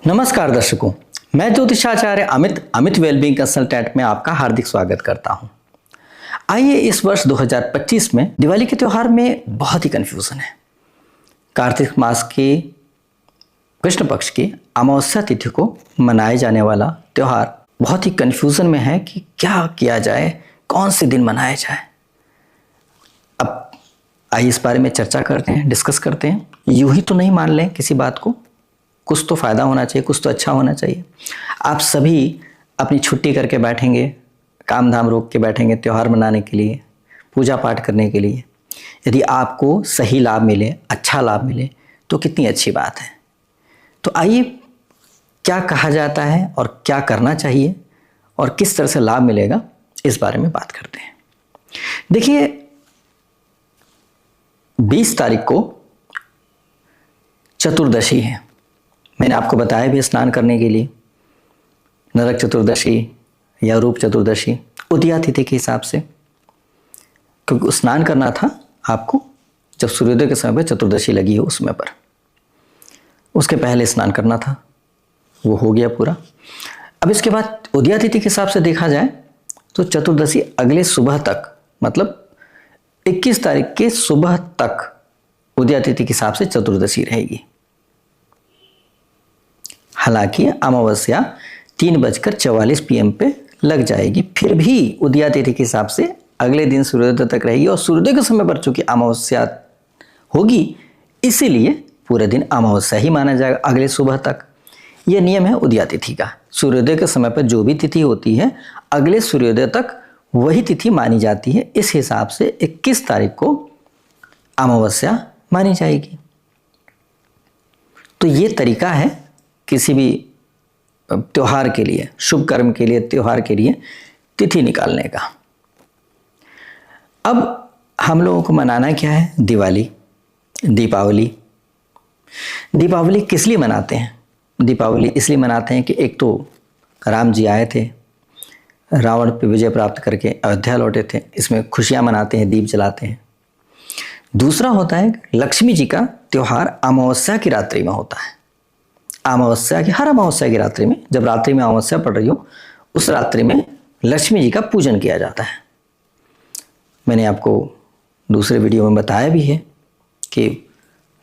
नमस्कार दर्शकों, मैं ज्योतिषाचार्य अमित वेलबींग कंसल्टेंट में आपका हार्दिक स्वागत करता हूं। आइए इस वर्ष 2025 में दिवाली के त्यौहार में बहुत ही कंफ्यूजन है। कार्तिक मास के कृष्ण पक्ष की अमावस्या तिथि को मनाए जाने वाला त्यौहार बहुत ही कंफ्यूजन में है कि क्या किया जाए, कौन से दिन मनाया जाए। अब आइए इस बारे में चर्चा करते हैं, डिस्कस करते हैं। यूं ही तो नहीं मान लें किसी बात को, कुछ तो फायदा होना चाहिए, कुछ तो अच्छा होना चाहिए। आप सभी अपनी छुट्टी करके बैठेंगे, काम धाम रोक के बैठेंगे त्यौहार मनाने के लिए, पूजा पाठ करने के लिए। यदि आपको सही लाभ मिले, अच्छा लाभ मिले तो कितनी अच्छी बात है। तो आइए क्या कहा जाता है और क्या करना चाहिए और किस तरह से लाभ मिलेगा, इस बारे में बात करते हैं। देखिए, 20 तारीख को चतुर्दशी है। मैंने आपको बताया भी स्नान करने के लिए नरक चतुर्दशी या रूप चतुर्दशी उदया तिथि के हिसाब से, क्योंकि स्नान करना था आपको जब सूर्योदय के समय पर चतुर्दशी लगी हो, उसमें पर उसके पहले स्नान करना था, वो हो गया पूरा। अब इसके बाद उदया तिथि के हिसाब से देखा जाए तो चतुर्दशी अगले सुबह तक, मतलब 21 तारीख के सुबह तक उदया तिथि के हिसाब से चतुर्दशी रहेगी। हालांकि अमावस्या 3:44 PM पे लग जाएगी, फिर भी उदया तिथि के हिसाब से अगले दिन सूर्योदय तक रहेगी। और सूर्योदय के समय पर चूंकि अमावस्या होगी, इसीलिए पूरे दिन अमावस्या ही माना जाएगा अगले सुबह तक। यह नियम है उदया तिथि का। सूर्योदय के समय पर जो भी तिथि होती है, अगले सूर्योदय तक वही तिथि मानी जाती है। इस हिसाब से 21 तारीख को अमावस्या मानी जाएगी। तो ये तरीका है किसी भी त्योहार के लिए, शुभ कर्म के लिए, त्योहार के लिए तिथि निकालने का। अब हम लोगों को मनाना क्या है? दिवाली, दीपावली। दीपावली किस लिए मनाते हैं? दीपावली इसलिए मनाते हैं कि एक तो राम जी आए थे, रावण पर विजय प्राप्त करके अयोध्या लौटे थे, इसमें खुशियां मनाते हैं, दीप जलाते हैं। दूसरा होता है लक्ष्मी जी का त्यौहार अमावस्या की रात्रि में होता है। अमावस्या की, हर अमावस्या की रात्रि में, जब रात्रि में अमावस्या पड़ रही हो, उस रात्रि में लक्ष्मी जी का पूजन किया जाता है। मैंने आपको दूसरे वीडियो में बताया भी है कि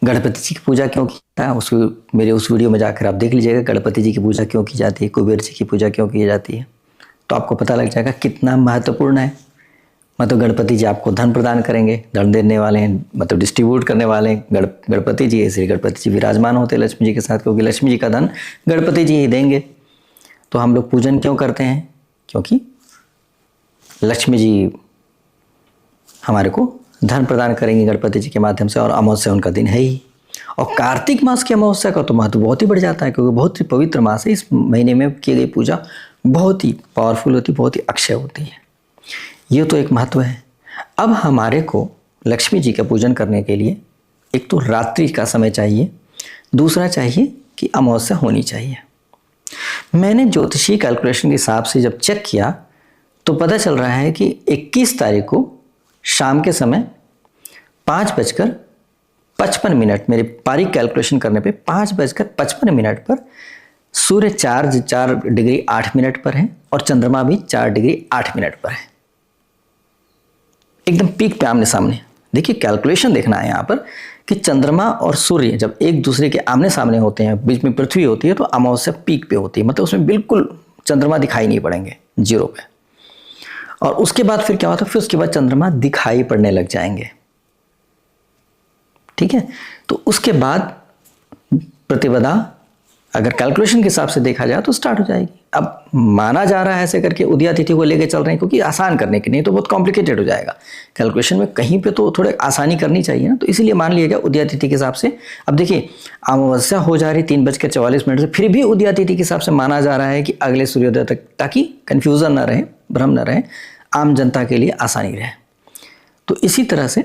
गणपति जी की पूजा क्यों की जाती है। मेरे उस वीडियो में जाकर आप देख लीजिएगा, गणपति जी की पूजा क्यों की जाती है, कुबेर जी की पूजा क्यों की जाती है, तो आपको पता लग जाएगा कितना महत्वपूर्ण है। मतलब गणपति जी आपको धन प्रदान करेंगे, धन देने वाले हैं, मतलब डिस्ट्रीब्यूट करने वाले हैं गणपति जी। इसलिए गणपति जी विराजमान होते हैं लक्ष्मी जी के साथ, क्योंकि लक्ष्मी जी का धन गणपति जी ही देंगे। तो हम लोग पूजन क्यों करते हैं? क्योंकि लक्ष्मी जी हमारे को धन प्रदान करेंगे गणपति जी के माध्यम से, और अमावस्या उनका दिन है ही। और कार्तिक मास की अमावस्या का तो महत्व बहुत ही बढ़ जाता है, क्योंकि बहुत ही पवित्र मास है। इस महीने में की गई पूजा बहुत ही पावरफुल होती, बहुत ही अक्षय होती है। ये तो एक महत्व है। अब हमारे को लक्ष्मी जी का पूजन करने के लिए एक तो रात्रि का समय चाहिए, दूसरा चाहिए कि अमावस्या होनी चाहिए। मैंने ज्योतिषीय कैलकुलेशन के हिसाब से जब चेक किया तो पता चल रहा है कि 21 तारीख को शाम के समय 5:55, मेरे पारिक कैलकुलेशन करने पे 5:55 पर सूर्य 4 डिग्री 8 मिनट पर है और चंद्रमा भी 4 डिग्री 8 मिनट पर है, एकदम पीक पे आमने सामने। देखिए, कैलकुलेशन देखना है यहाँ पर कि चंद्रमा और सूर्य जब एक दूसरे के आमने सामने होते हैं, बीच में पृथ्वी होती है, तो अमावस्या पीक पे होती है। मतलब उसमें बिल्कुल चंद्रमा दिखाई नहीं पड़ेंगे, जीरो पे। और उसके बाद फिर क्या होता है? फिर उसके बाद चंद्रमा दिखाई पड़ने लग जाएंगे। ठीक है, तो उसके बाद प्रतिपदा अगर कैलकुलेशन के हिसाब से देखा जाए तो स्टार्ट हो जाएगी। अब माना जा रहा है ऐसे करके उदया तिथि को लेके चल रहे हैं, क्योंकि आसान करने के, नहीं तो बहुत कॉम्प्लिकेटेड हो जाएगा कैलकुलेशन में। कहीं पे तो थोड़े आसानी करनी चाहिए ना, तो इसीलिए मान लिया गया उदया तिथि के हिसाब से। अब देखिए, अमावस्या हो जा रही 3:44 से, फिर भी उदया तिथि के हिसाब से माना जा रहा है कि अगले सूर्योदय तक, ताकि कन्फ्यूजन ना रहे, भ्रम ना रहे, आम जनता के लिए आसानी रहे। तो इसी तरह से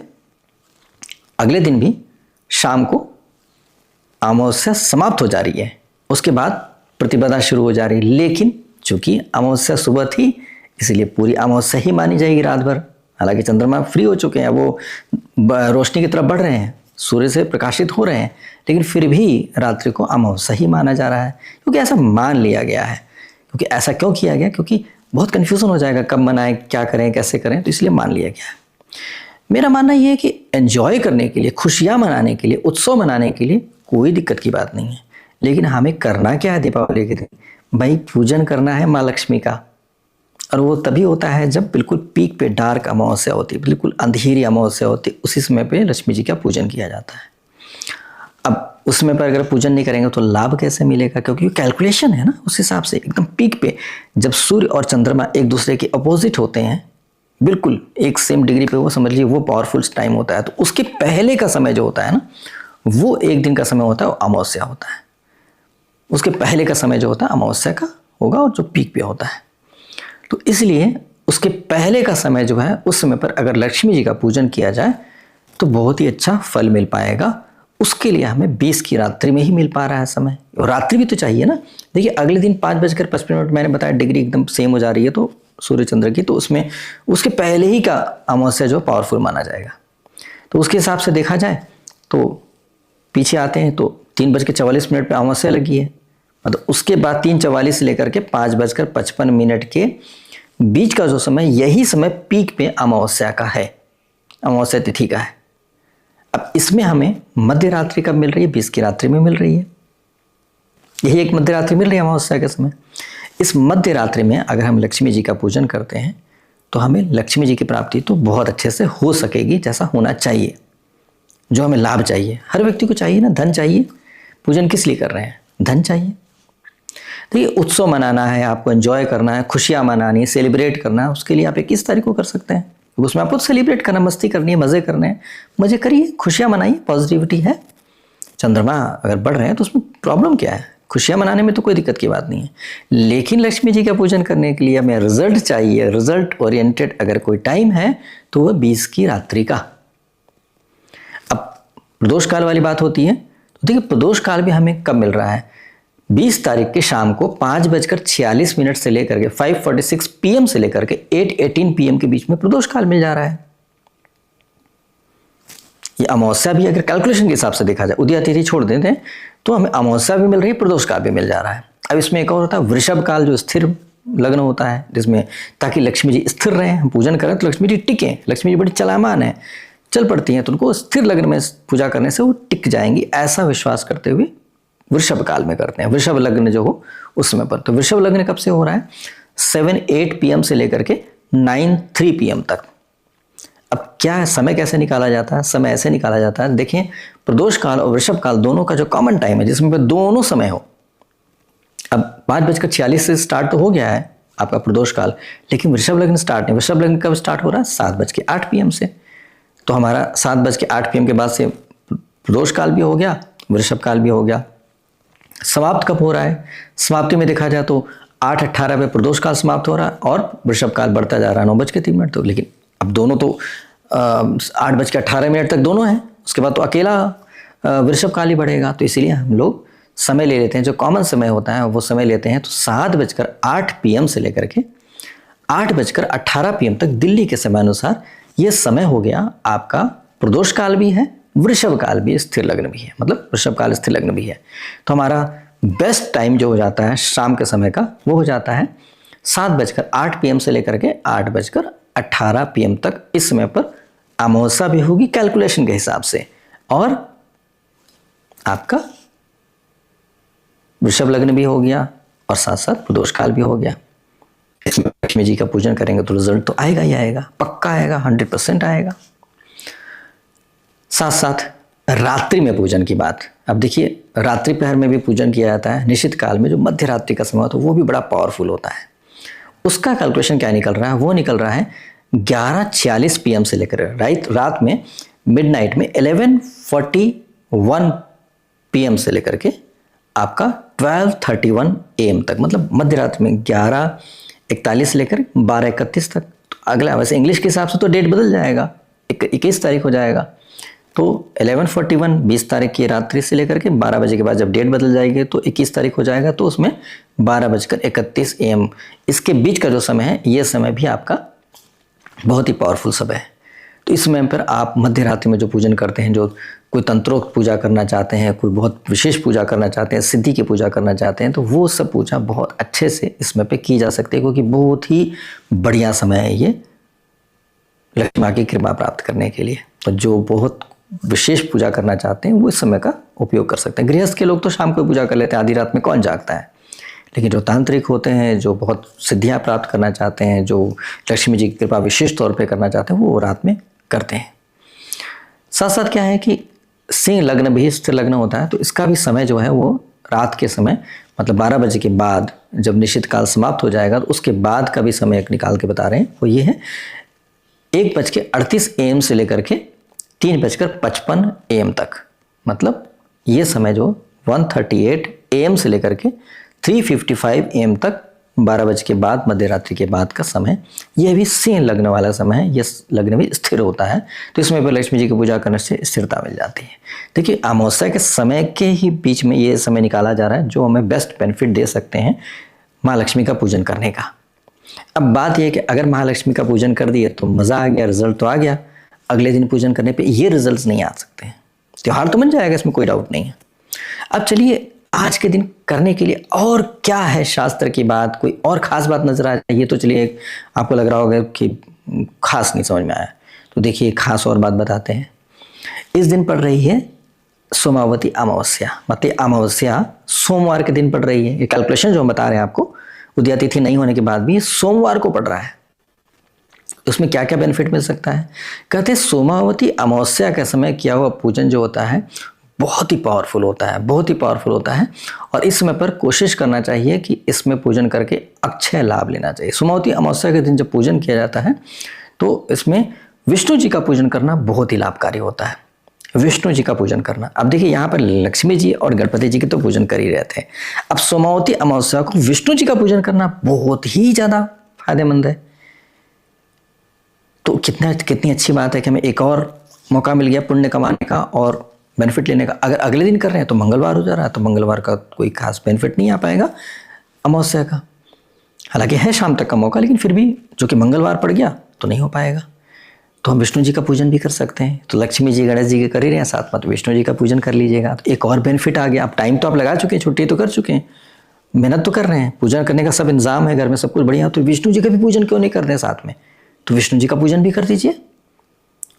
अगले दिन भी शाम को अमावस्या समाप्त हो जा रही है, उसके बाद प्रतिपदा शुरू हो जा रही है। लेकिन चूंकि अमावस्या सुबह थी, इसलिए पूरी अमावस्या ही मानी जाएगी रात भर। हालांकि चंद्रमा फ्री हो चुके हैं, वो रोशनी की तरफ बढ़ रहे हैं, सूर्य से प्रकाशित हो रहे हैं, लेकिन फिर भी रात्रि को अमावस्या ही माना जा रहा है, क्योंकि ऐसा मान लिया गया है। क्योंकि ऐसा क्यों किया गया? क्योंकि बहुत कन्फ्यूज़न हो जाएगा, कब मनाएं, क्या करें, कैसे करें, तो इसलिए मान लिया गया है। मेरा मानना ये है कि एंजॉय करने के लिए, खुशियाँ मनाने के लिए, उत्सव मनाने के लिए कोई दिक्कत की बात नहीं है। लेकिन हमें करना क्या है दीपावली के दिन? भाई पूजन करना है माँ लक्ष्मी का, और वो तभी होता है जब बिल्कुल पीक पे डार्क अमावस्या होती है, बिल्कुल अंधेरी अमावस्या होती है, उसी समय पे लक्ष्मी जी का पूजन किया जाता है। अब उस समय पर अगर पूजन नहीं करेंगे तो लाभ कैसे मिलेगा? क्योंकि कैलकुलेशन है ना, उस हिसाब से एकदम पीक पे जब सूर्य और चंद्रमा एक दूसरे के अपोजिट होते हैं, बिल्कुल एक सेम डिग्री पे, वो समझ लीजिए वो पावरफुल टाइम होता है। तो उसके पहले का समय जो होता है ना, वो एक दिन का समय होता है, वो अमावस्या होता है। उसके पहले का समय जो होता है अमावस्या का होगा, और जो पीक पे होता है। तो इसलिए उसके पहले का समय जो है, उस समय पर अगर लक्ष्मी जी का पूजन किया जाए तो बहुत ही अच्छा फल मिल पाएगा। उसके लिए हमें 20 की रात्रि में ही मिल पा रहा है समय, और रात्रि भी तो चाहिए ना। देखिए अगले दिन 5:55 मैंने बताया डिग्री एकदम सेम हो जा रही है तो सूर्य चंद्र की, तो उसमें उसके पहले ही का अमावस्या जो पावरफुल माना जाएगा। तो उसके हिसाब से देखा जाए तो पीछे आते हैं तो 3:44 पे अमावस्या लगी है, मतलब उसके बाद 3:44 से लेकर के 5:55 के बीच का जो समय, यही समय पीक पे अमावस्या का है, अमावस्या तिथि का है। अब इसमें हमें मध्य रात्रि कब मिल रही है? 20 की रात्रि में मिल रही है। यही एक मध्य रात्रि मिल रही है अमावस्या के समय। इस मध्य रात्रि में अगर हम लक्ष्मी जी का पूजन करते हैं तो हमें लक्ष्मी जी की प्राप्ति तो बहुत अच्छे से हो सकेगी, जैसा होना चाहिए, जो हमें लाभ चाहिए। हर व्यक्ति को चाहिए ना, धन चाहिए। पूजन किस लिए कर रहे हैं? धन चाहिए। तो ये उत्सव मनाना है, आपको एंजॉय करना है, खुशियाँ मनानी है, सेलिब्रेट करना है, उसके लिए आप एक इस तारीख को कर सकते हैं। उसमें आपको सेलिब्रेट करना, मस्ती करनी है, मज़े करने हैं, मज़े करिए, खुशियाँ मनाइए, पॉजिटिविटी है। चंद्रमा अगर बढ़ रहे हैं तो उसमें प्रॉब्लम क्या है? खुशियाँ मनाने में तो कोई दिक्कत की बात नहीं है। लेकिन लक्ष्मी जी का पूजन करने के लिए हमें रिजल्ट चाहिए, रिजल्ट ओरिएंटेड अगर कोई टाइम है तो वह 20 की रात्रि का। अब प्रदोष काल वाली बात होती है, तो देखिए प्रदोष काल भी हमें कब मिल रहा है? 20 तारीख के शाम को 5:46 से लेकर के 5:46 PM से लेकर के 8:18 PM के बीच में प्रदोष काल मिल जा रहा है। ये अमावस्या भी अगर कैलकुलेशन के हिसाब से देखा जाए, उदया तिथि छोड़ देते हैं तो हमें अमावस्या भी मिल रही है, प्रदोष काल भी मिल जा रहा है। अब इसमें एक और होता है वृषभ काल, जो स्थिर लग्न होता है, जिसमें ताकि लक्ष्मी जी स्थिर रहें, हम पूजन करें तो लक्ष्मी जी टिकें। लक्ष्मी जी बड़ी चलामान है, चल पड़ती हैं, तो उनको स्थिर लग्न में पूजा करने से वो टिक जाएंगी, ऐसा विश्वास करते हुए वृषभ काल में करते हैं। वृषभ लग्न जो हो उस समय पर, तो वृषभ लग्न कब से हो रहा है? 7-8 PM से लेकर के 9-3 PM तक। अब क्या है, समय कैसे निकाला जाता है? समय ऐसे निकाला जाता है, देखें प्रदोष काल और वृषभ काल दोनों का जो कॉमन टाइम है, जिसमें पर दोनों समय हो। अब 5:46 से स्टार्ट तो हो गया है आपका प्रदोष काल, लेकिन वृषभ लग्न स्टार्ट नहीं। वृषभ लग्न कब स्टार्ट हो रहा है? 7:08 PM से। तो हमारा 7:08 PM के बाद से प्रदोष काल भी हो गया, वृषभ काल भी हो गया। समाप्त कब हो रहा है? समाप्ति में देखा जाए तो 8:18 पे प्रदोष काल समाप्त हो रहा है और वृषभ काल बढ़ता जा रहा है 9:03 तो। लेकिन अब दोनों तो 8:18 तक दोनों हैं, उसके बाद तो अकेला वृषभ काल ही बढ़ेगा। तो इसीलिए हम लोग समय ले लेते हैं, जो कॉमन समय होता है वो समय लेते हैं। तो 7:08 PM से लेकर के 8:18 PM तक दिल्ली के समय अनुसार ये समय हो गया आपका। प्रदोष काल भी है, वृषभ काल भी, स्थिर लग्न भी है, मतलब वृषभ काल स्थिर लग्न भी है। तो हमारा बेस्ट टाइम जो हो जाता है शाम के समय का, वो हो जाता है 7:08 PM से लेकर के 8:18 PM तक। इस समय पर अमावस्या भी होगी कैलकुलेशन के हिसाब से, और आपका वृषभ लग्न भी हो गया, और साथ साथ प्रदोष काल भी हो गया। इसमें लक्ष्मी जी का पूजन करेंगे तो रिजल्ट तो आएगा ही आएगा, पक्का आएगा, 100% आएगा। साथ साथ रात्रि में पूजन की बात, अब देखिए रात्रि पहर में भी पूजन किया जाता है। निश्चित काल में जो मध्य रात्रि का समय होता है वो भी बड़ा पावरफुल होता है। उसका कैलकुलेशन क्या निकल रहा है? वो निकल रहा है 11:46 PM से लेकर रात में मिडनाइट में 11:41 PM से लेकर के आपका 12:31 AM तक, मतलब मध्य रात्रि में 11:41 से लेकर 12:31 तक। तो अगला, वैसे इंग्लिश के हिसाब से तो डेट बदल जाएगा, 21 तारीख हो जाएगा। तो 11:41 20 तारीख की रात्रि से लेकर के 12 बजे के बाद जब डेट बदल जाएगी तो 21 तारीख हो जाएगा। तो उसमें 12:31 AM इसके बीच का जो समय है, ये समय भी आपका बहुत ही पावरफुल समय है। तो इस समय पर आप मध्य रात्रि में जो पूजन करते हैं, जो कोई तंत्रोक्त पूजा करना चाहते हैं, कोई बहुत विशेष पूजा करना चाहते हैं, सिद्धि की पूजा करना चाहते हैं, तो वो सब पूजा बहुत अच्छे से इस समय पे की जा सकती है, क्योंकि बहुत ही बढ़िया समय है ये लक्ष्मी माँ की कृपा प्राप्त करने के लिए। तो जो बहुत विशेष पूजा करना चाहते हैं वो इस समय का उपयोग कर सकते हैं। गृहस्थ के लोग तो शाम को पूजा कर लेते हैं, आधी रात में कौन जागता है, लेकिन जो तांत्रिक होते हैं, जो बहुत सिद्धियाँ प्राप्त करना चाहते हैं, जो लक्ष्मी जी की कृपा विशेष तौर पे करना चाहते हैं, वो रात में करते हैं। साथ साथ क्या है कि सिंह लग्न भी स्थिर लग्न होता है, तो इसका भी समय जो है वो रात के समय, मतलब 12 बजे के बाद, जब निश्चित काल समाप्त हो जाएगा तो उसके बाद का भी समय एक निकाल के बता रहे हैं, वो ये है 1:38 AM से लेकर के 3:55 AM तक। मतलब ये समय जो 1:38 AM से लेकर के 3:55 AM तक, 12 बजे के बाद, मध्य रात्रि के बाद का समय, यह भी सिंह लग्न वाला समय है। यह लग्न भी स्थिर होता है, तो इसमें पर लक्ष्मी जी की पूजा करने से स्थिरता मिल जाती है। देखिए, अमावस्या के समय के ही बीच में ये समय निकाला जा रहा है जो हमें बेस्ट बेनिफिट दे सकते हैं माँ लक्ष्मी का पूजन करने का। अब बात यह है कि अगर महालक्ष्मी का पूजन कर दिए तो मज़ा आ गया, रिजल्ट तो आ गया। अगले दिन पूजन करने पे ये रिजल्ट्स नहीं आ सकते हैं। त्यौहार तो बन जाएगा, इसमें कोई डाउट नहीं है। अब चलिए, आज के दिन करने के लिए और क्या है शास्त्र की बात, कोई और खास बात नजर आ जाए, ये तो चलिए आपको लग रहा होगा कि खास नहीं समझ में आया, तो देखिए खास और बात बताते हैं। इस दिन पड़ रही है सोमावती अमावस्या, मतलब अमावस्या सोमवार के दिन पड़ रही है। ये कैलकुलेशन जो हम बता रहे हैं आपको, उदया तिथि नहीं होने के बाद भी सोमवार को पड़ रहा है। उसमें क्या क्या बेनिफिट मिल सकता है? कहते हैं सोमावती अमावस्या के समय किया हुआ पूजन जो होता है बहुत ही पावरफुल होता है, बहुत ही पावरफुल होता है। और इस समय पर कोशिश करना चाहिए कि इसमें पूजन करके अक्षय लाभ लेना चाहिए। सोमावती अमावस्या के दिन जब पूजन किया जाता है तो इसमें विष्णु जी का पूजन करना बहुत ही लाभकारी होता है। विष्णु जी का पूजन करना, अब देखिए यहाँ पर लक्ष्मी जी और गणपति जी के तो पूजन कर ही रहे थे, अब सोमावती अमावस्या को विष्णु जी का पूजन करना बहुत ही ज़्यादा फायदेमंद है। तो कितनी अच्छी बात है कि हमें एक और मौका मिल गया पुण्य कमाने का और बेनिफिट लेने का। अगर अगले दिन कर रहे हैं तो मंगलवार हो जा रहा है, तो मंगलवार का कोई खास बेनिफिट नहीं आ पाएगा अमावस्या का। हालांकि है शाम तक का मौका, लेकिन फिर भी जो कि मंगलवार पड़ गया तो नहीं हो पाएगा। तो हम विष्णु जी का पूजन भी कर सकते हैं। तो लक्ष्मी जी गणेश जी के कर ही रहे हैं, साथ में तो विष्णु जी का पूजन कर लीजिएगा, तो एक और बेनिफिट आ गया। अब टाइम तो आप लगा चुके हैं, छुट्टी तो कर चुके हैं, मेहनत तो कर रहे हैं, पूजन करने का सब इंतजाम है, घर में सब कुछ बढ़िया, तो विष्णु जी का भी पूजन क्यों नहीं करते हैं साथ में? तो विष्णु जी का पूजन भी कर दीजिए,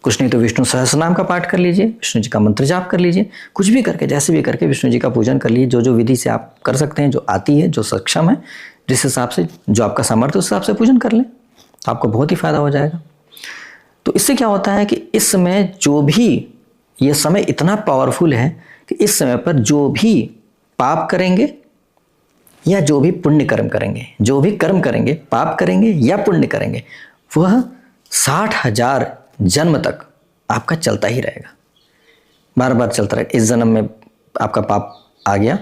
कुछ नहीं तो विष्णु सहस्रनाम का पाठ कर लीजिए, विष्णु जी का मंत्र जाप कर लीजिए, कुछ भी करके, जैसे भी करके विष्णु जी का पूजन कर लीजिए। जो जो विधि से आप कर सकते हैं, जो आती है, जो सक्षम है, जिस हिसाब से, जो आपका सामर्थ्य उस हिसाब से पूजन कर लें, तो आपको बहुत ही फायदा हो जाएगा। तो इससे क्या होता है कि इस समय जो भी, ये समय इतना पावरफुल है कि इस समय पर जो भी पाप करेंगे या जो भी पुण्य कर्म करेंगे, जो भी कर्म करेंगे, पाप करेंगे या पुण्य करेंगे, वह 60,000 जन्म तक आपका चलता ही रहेगा, बार बार चलता रहेगा। इस जन्म में आपका पाप आ गया,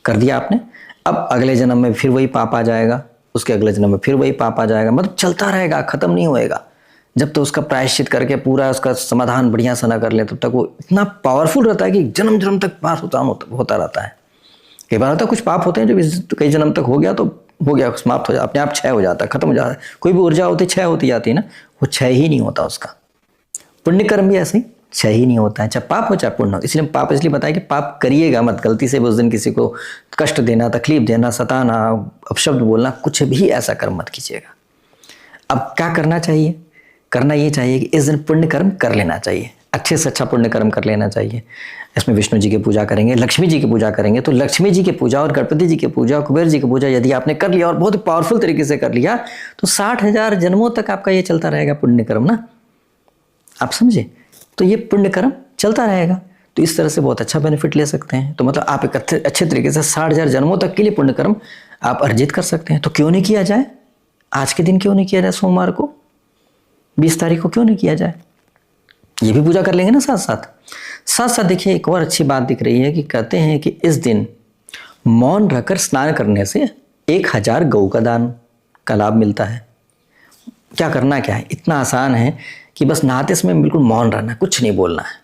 कर दिया आपने, अब अगले जन्म में फिर वही पाप आ जाएगा, उसके अगले जन्म में फिर वही पाप आ जाएगा, मतलब चलता रहेगा, खत्म नहीं होएगा। जब तो उसका प्रायश्चित करके पूरा उसका समाधान बढ़िया सा ना कर ले, तब तक वो इतना पावरफुल रहता है कि जन्म जन्म तक पास होता रहता है। कई बार होता है कुछ पाप होते हैं जो कई जन्म तक हो गया तो हो गया, समाप्त हो जाता, अपने आप क्षय हो जाता है, खत्म हो जाता है। कोई भी ऊर्जा होती क्षय होती जाती है ना, वो क्षय ही नहीं होता उसका। पुण्य कर्म भी ऐसे ही क्षय ही नहीं होता है, चाहे पाप हो चाहे पुण्य हो। इसलिए पाप इसलिए बताया कि पाप करिएगा मत, गलती से उस दिन किसी को कष्ट देना, तकलीफ देना, सताना, अपशब्द बोलना, कुछ भी ऐसा कर्म मत कीजिएगा। अब क्या करना चाहिए? करना ये चाहिए कि इस दिन पुण्य कर्म कर लेना चाहिए, अच्छे से अच्छा पुण्य कर्म कर लेना चाहिए। इसमें विष्णु जी की पूजा करेंगे, लक्ष्मी जी की पूजा करेंगे, तो लक्ष्मी जी की पूजा और गणपति जी की पूजा, कुबेर जी की पूजा यदि आपने कर लिया और बहुत ही पावरफुल तरीके से कर लिया, तो 60,000 जन्मों तक आपका ये चलता रहेगा पुण्य कर्म ना, आप समझे? तो ये पुण्य कर्म चलता रहेगा, तो इस तरह से बहुत अच्छा बेनिफिट ले सकते हैं। तो मतलब आप एक अच्छे तरीके से 60,000 जन्मों तक के लिए पुण्य कर्म आप अर्जित कर सकते हैं। तो क्यों नहीं किया जाए? आज के दिन क्यों नहीं किया जाए? सोमवार को 20 तारीख को क्यों नहीं किया जाए? ये भी पूजा कर लेंगे ना साथ साथ। देखिए एक और अच्छी बात दिख रही है कि कहते हैं कि इस दिन मौन रहकर स्नान करने से 1000 गौ का दान का लाभ मिलता है। क्या करना क्या है? इतना आसान है कि बस नहाते समय बिल्कुल मौन रहना, कुछ नहीं बोलना है।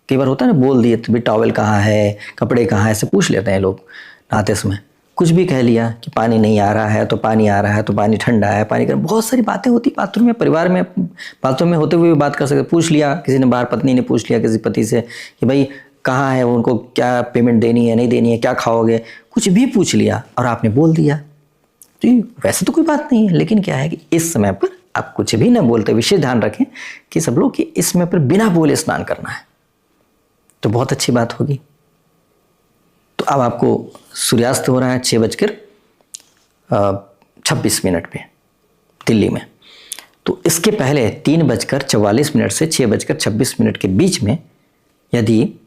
कई बार होता है ना, बोल दिए तो भी टॉवल कहाँ है, कपड़े कहाँ है, ऐसे पूछ लेते हैं लोग नहाते समय, कुछ भी कह लिया कि पानी नहीं आ रहा है तो पानी आ रहा है, तो पानी ठंडा है, पानी कर, बहुत सारी बातें होती बाथरूम में, परिवार में बातों में होते हुए भी बात कर सकते। पूछ लिया किसी ने बाहर, पत्नी ने पूछ लिया किसी पति से कि भाई कहाँ है, उनको क्या पेमेंट देनी है नहीं देनी है, क्या खाओगे, कुछ भी पूछ लिया और आपने बोल दिया। तो वैसे तो कोई बात नहीं है, लेकिन क्या है कि इस समय पर आप कुछ भी ना बोलते, विशेष ध्यान रखें कि सब लोग कि इस समय पर बिना बोले स्नान करना है, तो बहुत अच्छी बात होगी। तो अब आपको सूर्यास्त हो रहा है 6:26 पे दिल्ली में। तो इसके पहले 3:44 से 6:26 के बीच में यदि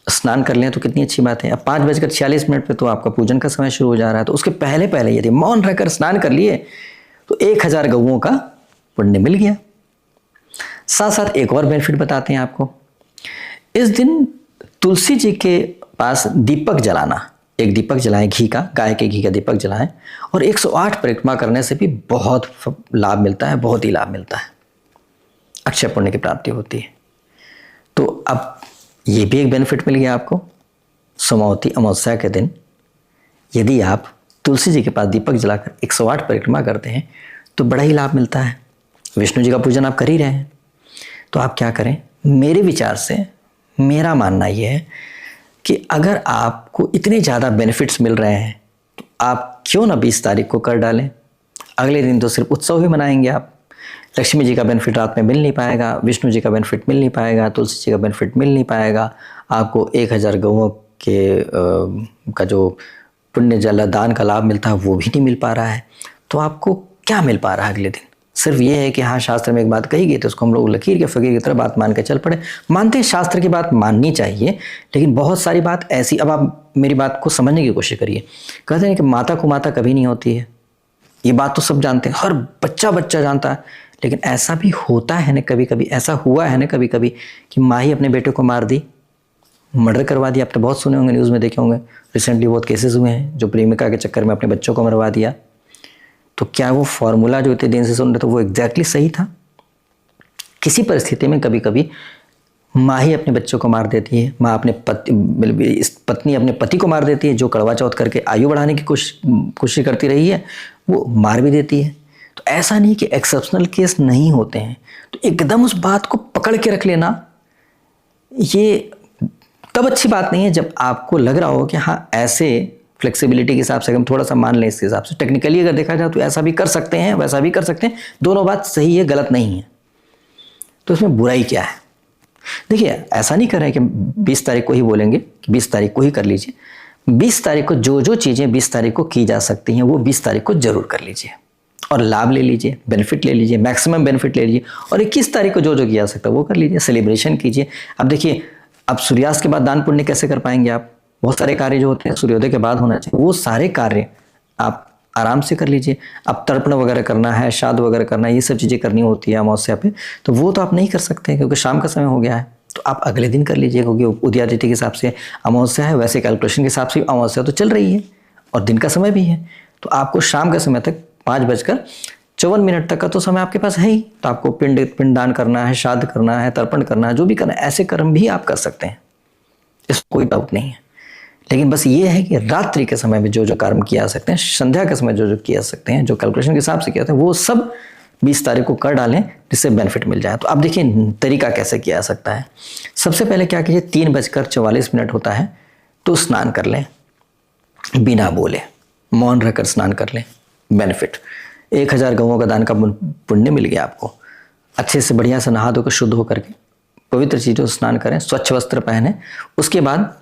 स्नान कर लें तो कितनी अच्छी बात है। अब 5:46 पे तो आपका पूजन का समय शुरू हो जा रहा है, तो उसके पहले पहले यदि मौन रहकर स्नान कर लिए तो 1000 गौओं का पुण्य मिल गया। साथ साथ एक और बेनिफिट बताते हैं आपको। इस दिन तुलसी जी के पास दीपक जलाना, एक दीपक जलाएं घी का, गाय के घी का दीपक जलाएं, और 108 परिक्रमा करने से भी बहुत लाभ मिलता है, बहुत ही लाभ मिलता है, अक्षय पुण्य की प्राप्ति होती है। तो अब ये भी एक बेनिफिट मिल गया आपको। सोमावती अमावस्या के दिन यदि आप तुलसी जी के पास दीपक जलाकर 108 परिक्रमा करते हैं तो बड़ा ही लाभ मिलता है। विष्णु जी का पूजन आप कर ही रहे हैं, तो आप क्या करें, मेरे विचार से मेरा मानना यह है कि अगर आपको इतने ज़्यादा बेनिफिट्स मिल रहे हैं तो आप क्यों ना 20 तारीख को कर डालें। अगले दिन तो सिर्फ उत्सव ही मनाएंगे आप, लक्ष्मी जी का बेनिफिट रात में मिल नहीं पाएगा, विष्णु जी का बेनिफिट मिल नहीं पाएगा, तुलसी जी का बेनिफिट मिल नहीं पाएगा, आपको 1000 गौओं के का जो पुण्य जल दान का लाभ मिलता है वो भी नहीं मिल पा रहा है। तो आपको क्या मिल पा रहा है अगले दिन? सिर्फ ये है कि हाँ शास्त्र में एक बात कही गई तो उसको हम लोग लकीर के फकीर की तरह बात मान के चल पड़े। मानते हैं शास्त्र की बात माननी चाहिए, लेकिन बहुत सारी बात ऐसी, अब आप मेरी बात को समझने की कोशिश करिए। कहते हैं कि माता को माता कभी नहीं होती है, ये बात तो सब जानते हैं, हर बच्चा बच्चा जानता है, लेकिन ऐसा भी होता है ना कभी कभी, ऐसा हुआ है ना कभी कभी कि माँ ही अपने बेटे को मार दी, मर्डर करवा दिया। आप तो बहुत सुने होंगे, न्यूज़ में देखे होंगे, रिसेंटली बहुत केसेस हुए हैं जो प्रेमिका के चक्कर में अपने बच्चों को मरवा दिया। तो क्या वो फॉर्मूला जो इतने दिन से सुन रहे थे वो एग्जैक्टली सही था? किसी परिस्थिति में कभी कभी माँ ही अपने बच्चों को मार देती है, माँ अपने पत्नी अपने पति को मार देती है, जो कड़वा चौथ करके आयु बढ़ाने की कोशिश करती रही है वो मार भी देती है। तो ऐसा नहीं कि एक्सेप्शनल केस नहीं होते हैं, तो एकदम उस बात को पकड़ के रख लेना ये तब अच्छी बात नहीं है जब आपको लग रहा हो कि हाँ ऐसे फ्लेक्सिबिलिटी के हिसाब से हम थोड़ा सा मान लें, इसके हिसाब से टेक्निकली अगर देखा जाए तो ऐसा भी कर सकते हैं वैसा भी कर सकते हैं, दोनों बात सही है गलत नहीं है, तो इसमें बुराई क्या है? देखिए ऐसा नहीं कर रहे हैं कि 20 तारीख को ही बोलेंगे कि 20 तारीख को ही कर लीजिए। 20 तारीख को जो चीज़ें 20 तारीख को की जा सकती हैं वो 20 तारीख को जरूर कर लीजिए और लाभ ले लीजिए, बेनिफिट ले लीजिए, मैक्सिमम बेनिफिट ले लीजिए। और 21 तारीख को जो किया जा सकता है वो कर लीजिए, सेलिब्रेशन कीजिए। अब देखिए, अब सूर्यास्त के बाद दान पुण्य कैसे कर पाएंगे आप? बहुत सारे कार्य जो होते हैं सूर्योदय के बाद होना चाहिए, वो सारे कार्य आप आराम से कर लीजिए। अब तर्पण वगैरह करना है, श्राद्ध वगैरह करना है, ये सब चीज़ें करनी होती है अमावस्या पे, तो वो तो आप नहीं कर सकते क्योंकि शाम का समय हो गया है, तो आप अगले दिन कर लीजिए क्योंकि उदया तिथि के हिसाब से अमावस्या है, वैसे कैलकुलेशन के हिसाब से अमावस्या तो चल रही है और दिन का समय भी है, तो आपको शाम के समय तक 5:54 तक का तो समय आपके पास है ही, तो आपको पिंड दान करना है, श्राद्ध करना है, तर्पण करना है, जो भी करना है, ऐसे कर्म भी आप कर सकते हैं, इसमें कोई डाउट नहीं है। लेकिन बस ये है कि रात्रि के समय में जो कर्म किया सकते हैं, संध्या के समय जो किया सकते हैं, जो कैलकुलेशन के हिसाब से किया था वो सब 20 तारीख को कर डालें जिससे बेनिफिट मिल जाए। तो अब देखिए तरीका कैसे किया जा सकता है। सबसे पहले क्या कीजिए, 3:44 होता है तो स्नान कर लें, बिना बोले मौन रहकर स्नान कर लें, बेनिफिट 1000 गौओं का दान का पुण्य मिल गया आपको। अच्छे से बढ़िया से नहा धोकर शुद्ध होकर के पवित्र चीज़ों से स्नान करें, स्वच्छ वस्त्र पहने, उसके बाद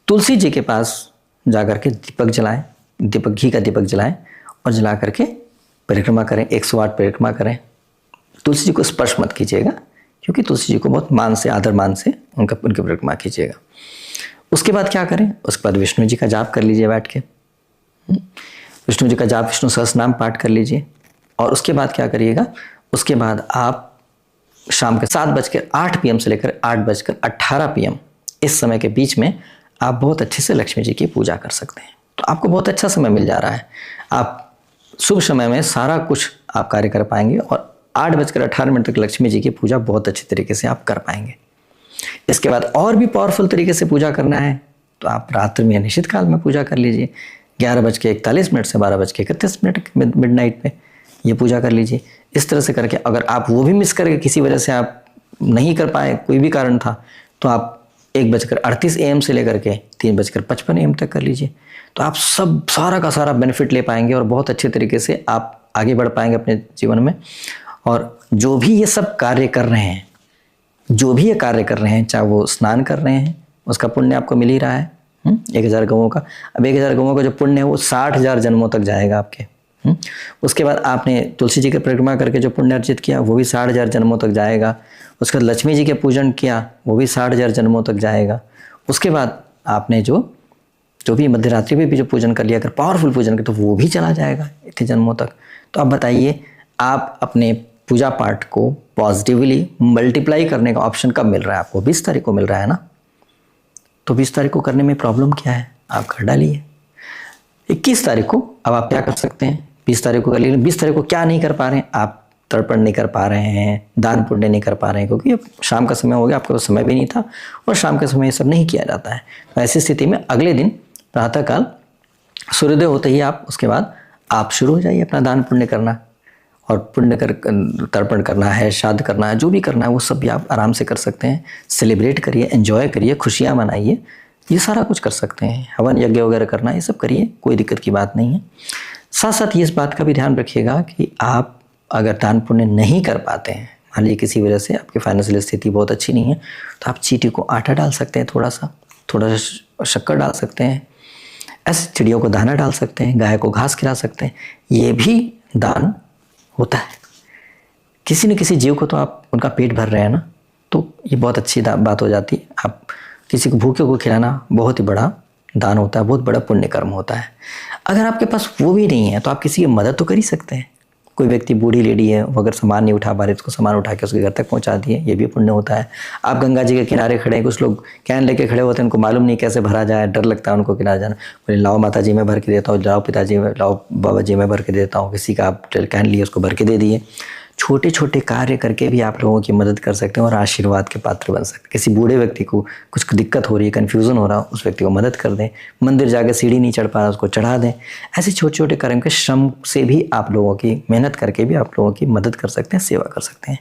तुलसी जी के पास जाकर के दीपक जलाएं, दीपक घी का दीपक जलाएं और जला करके परिक्रमा करें, 108 परिक्रमा करें। तुलसी जी को स्पर्श मत कीजिएगा क्योंकि तुलसी जी को बहुत मान से, आदर मान से उनकी परिक्रमा कीजिएगा। उसके बाद क्या करें, उसके बाद विष्णु जी का जाप कर लीजिए बैठ के, विष्णु जी का जाप, विष्णु सहस्रनाम पाठ कर लीजिए। और उसके बाद क्या करिएगा, उसके बाद आप शाम के 7:08 PM से लेकर 8:18 PM इस समय के बीच में आप बहुत अच्छे से लक्ष्मी जी की पूजा कर सकते हैं। तो आपको बहुत अच्छा समय मिल जा रहा है, आप शुभ समय में सारा कुछ आप कार्य कर पाएंगे और 8:18 तक लक्ष्मी जी की पूजा बहुत अच्छे तरीके से आप कर पाएंगे। इसके बाद और भी पावरफुल तरीके से पूजा करना है तो आप रात्रि में निश्चित काल में पूजा कर लीजिए। 11:41 से 12:31 मिडनाइट पे ये पूजा कर लीजिए। इस तरह से करके अगर आप वो भी मिस करके किसी वजह से आप नहीं कर पाए, कोई भी कारण था, तो आप 1:38 AM से लेकर के 3:55 AM तक कर लीजिए। तो आप सब सारा का सारा बेनिफिट ले पाएंगे और बहुत अच्छे तरीके से आप आगे बढ़ पाएंगे अपने जीवन में। और जो भी ये सब कार्य कर रहे हैं, चाहे वो स्नान कर रहे हैं, उसका पुण्य आपको मिल ही रहा है। 1000 गौओं का, अब 1000 गौओं का जो पुण्य है वो 60,000 जन्मों तक जाएगा आपके। उसके बाद आपने तुलसी जी की परिक्रमा करके जो पुण्य अर्जित किया वो भी 60,000 जन्मों तक जाएगा। उसके बाद लक्ष्मी जी के पूजन किया वो भी 60,000 जन्मों तक जाएगा। उसके बाद आपने जो भी मध्यरात्रि में भी जो पूजन कर लिया, अगर पावरफुल पूजन कर, तो वो भी चला जाएगा इतने जन्मों तक। तो आप बताइए, आप अपने पूजा पाठ को पॉजिटिवली मल्टीप्लाई करने का ऑप्शन कब मिल रहा है आपको? 20 तारीख को मिल रहा है ना। तो 20 तारीख को करने में प्रॉब्लम क्या है? आप कर डालिए। 21 तारीख को अब आप क्या कर सकते हैं? 20 तारीख को कर लीजिए। 20 तारीख को क्या नहीं कर पा रहे हैं आप? तर्पण नहीं कर पा रहे हैं, दान पुण्य नहीं कर पा रहे हैं, क्योंकि अब शाम का समय हो गया, आपके पास समय भी नहीं था और शाम के समय ये सब नहीं किया जाता है। तो ऐसी स्थिति में अगले दिन प्रातःकाल सूर्योदय होते ही आप उसके बाद आप शुरू हो जाइए अपना दान पुण्य करना, और पुण्य कर तर्पण करना है, श्राद्ध करना है, जो भी करना है वो सब भी आप आराम से कर सकते हैं। सेलिब्रेट करिए, एंजॉय करिए, खुशियाँ मनाइए, ये सारा कुछ कर सकते हैं। हवन यज्ञ वगैरह करना, ये सब करिए, कोई दिक्कत की बात नहीं है। साथ साथ ये इस बात का भी ध्यान रखिएगा कि आप अगर दान पुण्य नहीं कर पाते हैं, मान लीजिए किसी वजह से आपकी फाइनेंशियल स्थिति बहुत अच्छी नहीं है, तो आप चींटी को आटा डाल सकते हैं, थोड़ा सा शक्कर डाल सकते हैं, ऐसे चिड़ियों को दाना डाल सकते हैं, गाय को घास खिला सकते हैं। ये भी दान होता है। किसी न किसी जीव को तो आप उनका पेट भर रहे हैं ना, तो ये बहुत अच्छी बात हो जाती है। आप किसी को भूखे को खिलाना बहुत ही बड़ा दान होता है, बहुत बड़ा पुण्य कर्म होता है। अगर आपके पास वो भी नहीं है तो आप किसी की मदद तो कर ही सकते हैं। कोई व्यक्ति बूढ़ी लेडी है, वो अगर सामान नहीं उठा पा रही, उसको सामान उठा के उसके घर तक पहुंचा दिए, ये भी पुण्य होता है। आप गंगा जी के किनारे खड़े हैं, कुछ लोग कैन लेके खड़े होते हैं, उनको मालूम नहीं कैसे भरा जाए, डर लगता है उनको किनारे जाना, बोले लाओ माता जी मैं भर के देता हूँ, लाओ पिताजी में, लाओ बाबा जी मैं भर के देता हूँ। किसी का आप कैन लिए उसको भर के दे दिए। छोटे छोटे कार्य करके भी आप लोगों की मदद कर सकते हैं और आशीर्वाद के पात्र बन सकते हैं। किसी बूढ़े व्यक्ति को कुछ दिक्कत हो रही है, कन्फ्यूज़न हो रहा, उस व्यक्ति को मदद कर दें। मंदिर जाकर सीढ़ी नहीं चढ़ पा रहा, उसको चढ़ा दें। ऐसे छोटे छोटे कर्म के श्रम से भी आप लोगों की मेहनत करके भी आप लोगों की मदद कर सकते हैं, सेवा कर सकते हैं।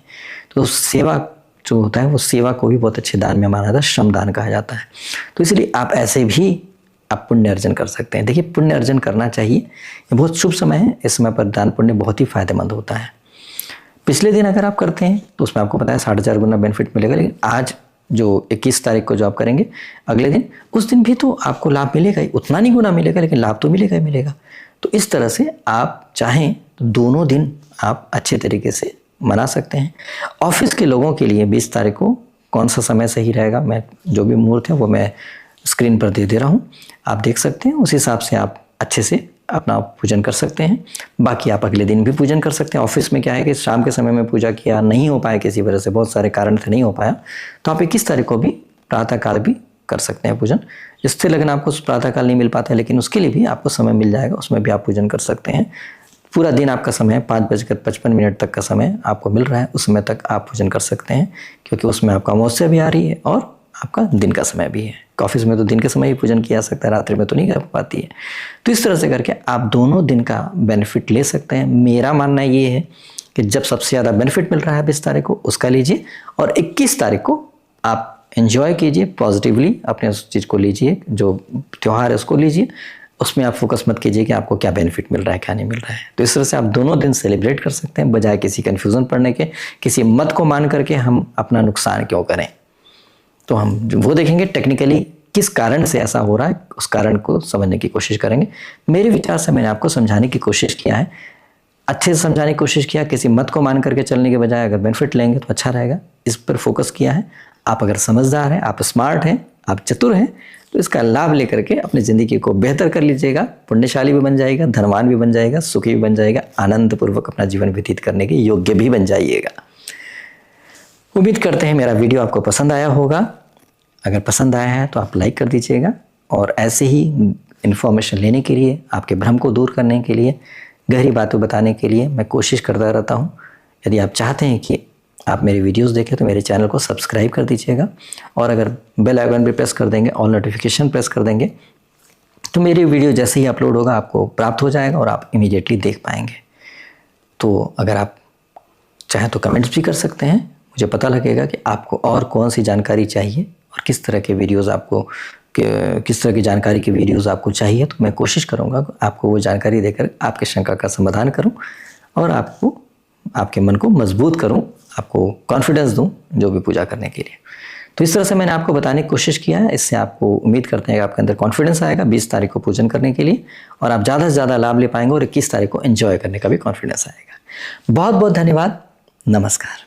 तो सेवा जो होता है वो सेवा को भी बहुत अच्छे दान में माना जाता है, श्रम दान कहा जाता है। तो इसलिए आप ऐसे भी आप पुण्य अर्जन कर सकते हैं। देखिए, पुण्य अर्जन करना चाहिए, ये बहुत शुभ समय है। इस समय पर दान पुण्य बहुत ही फायदेमंद होता है। पिछले दिन अगर आप करते हैं तो उसमें आपको पता है 60,000 गुना बेनिफिट मिलेगा, लेकिन आज जो 21 तारीख को जो आप करेंगे अगले दिन, उस दिन भी तो आपको लाभ मिलेगा ही, उतना नहीं गुना मिलेगा लेकिन लाभ तो मिलेगा ही मिलेगा। तो इस तरह से आप चाहें तो दोनों दिन आप अच्छे तरीके से मना सकते हैं। ऑफिस के लोगों के लिए 20 तारीख को कौन सा समय सही रहेगा, मैं जो भी मुहूर्त है वो मैं स्क्रीन पर दे रहा हूँ, आप देख सकते हैं। उस हिसाब से आप अच्छे से अपना पूजन कर सकते हैं। बाकी आप अगले दिन भी पूजन कर सकते हैं। ऑफिस में क्या है कि शाम के समय में पूजा किया नहीं हो पाया, किसी वजह से बहुत सारे कारण से नहीं हो पाया, तो आप 21 तारीख को भी प्रातःकाल भी कर सकते हैं पूजन। स्थिर लगन आपको प्रातःकाल नहीं मिल पाता है, लेकिन उसके लिए भी आपको समय मिल जाएगा, उसमें भी आप पूजन कर सकते हैं। पूरा दिन आपका समय 5:55 तक का समय आपको मिल रहा है, उस समय तक आप पूजन कर सकते हैं, क्योंकि उसमें आपका अमावस्या भी आ रही है और आपका दिन का समय भी है। ऑफिस में तो दिन के समय ही पूजन किया जा सकता है, रात्रि में तो नहीं कर पाती है। तो इस तरह से करके आप दोनों दिन का बेनिफिट ले सकते हैं। मेरा मानना ये है कि जब सबसे ज़्यादा बेनिफिट मिल रहा है 20 तारीख को, उसका लीजिए, और 21 तारीख को आप एंजॉय कीजिए, पॉजिटिवली अपने उस चीज़ को लीजिए, जो त्यौहार है उसको लीजिए। उसमें आप फोकस मत कीजिए कि आपको क्या बेनिफिट मिल रहा है, क्या नहीं मिल रहा है। तो इस तरह से आप दोनों दिन सेलिब्रेट कर सकते हैं, बजाय किसी कन्फ्यूज़न पड़ने के, किसी मत को मान करके हम अपना नुकसान क्यों करें। तो हम वो देखेंगे टेक्निकली किस कारण से ऐसा हो रहा है, उस कारण को समझने की कोशिश करेंगे। मेरे विचार से मैंने आपको समझाने की कोशिश किया है, अच्छे से समझाने की कोशिश किया। किसी मत को मान करके चलने के बजाय अगर बेनिफिट लेंगे तो अच्छा रहेगा, इस पर फोकस किया है। आप अगर समझदार हैं, आप स्मार्ट हैं, आप चतुर हैं, तो इसका लाभ लेकर के अपनी ज़िंदगी को बेहतर कर लीजिएगा। पुण्यशाली भी बन जाएगा, धनवान भी बन जाएगा, सुखी भी बन जाएगा, आनंदपूर्वक अपना जीवन व्यतीत करने के योग्य भी बन जाइएगा। उम्मीद करते हैं मेरा वीडियो आपको पसंद आया होगा। अगर पसंद आया है तो आप लाइक कर दीजिएगा, और ऐसे ही इन्फॉर्मेशन लेने के लिए, आपके भ्रम को दूर करने के लिए, गहरी बातें बताने के लिए मैं कोशिश करता रहता हूँ। यदि आप चाहते हैं कि आप मेरी वीडियोस देखें तो मेरे चैनल को सब्सक्राइब कर दीजिएगा, और अगर बेल आइकन भी प्रेस कर देंगे, ऑल नोटिफिकेशन प्रेस कर देंगे, तो मेरी वीडियो जैसे ही अपलोड होगा आपको प्राप्त हो जाएगा और आप इमीडिएटली देख पाएंगे। तो अगर आप चाहें तो कमेंट्स भी कर सकते हैं, मुझे पता लगेगा कि आपको और कौन सी जानकारी चाहिए और किस तरह के वीडियोज़ आपको किस तरह की जानकारी के वीडियोज़ आपको चाहिए। तो मैं कोशिश करूँगा आपको वो जानकारी देकर आपके शंका का समाधान करूँ और आपको आपके मन को मजबूत करूँ, आपको कॉन्फिडेंस दूँ जो भी पूजा करने के लिए। तो इस तरह से मैंने आपको बताने की कोशिश किया है। इससे आपको उम्मीद करते हैं कि आपके अंदर कॉन्फिडेंस आएगा 20 तारीख को पूजन करने के लिए और आप ज़्यादा से ज़्यादा लाभ ले पाएंगे और 21 तारीख को एंजॉय करने का भी कॉन्फिडेंस आएगा। बहुत बहुत धन्यवाद। नमस्कार।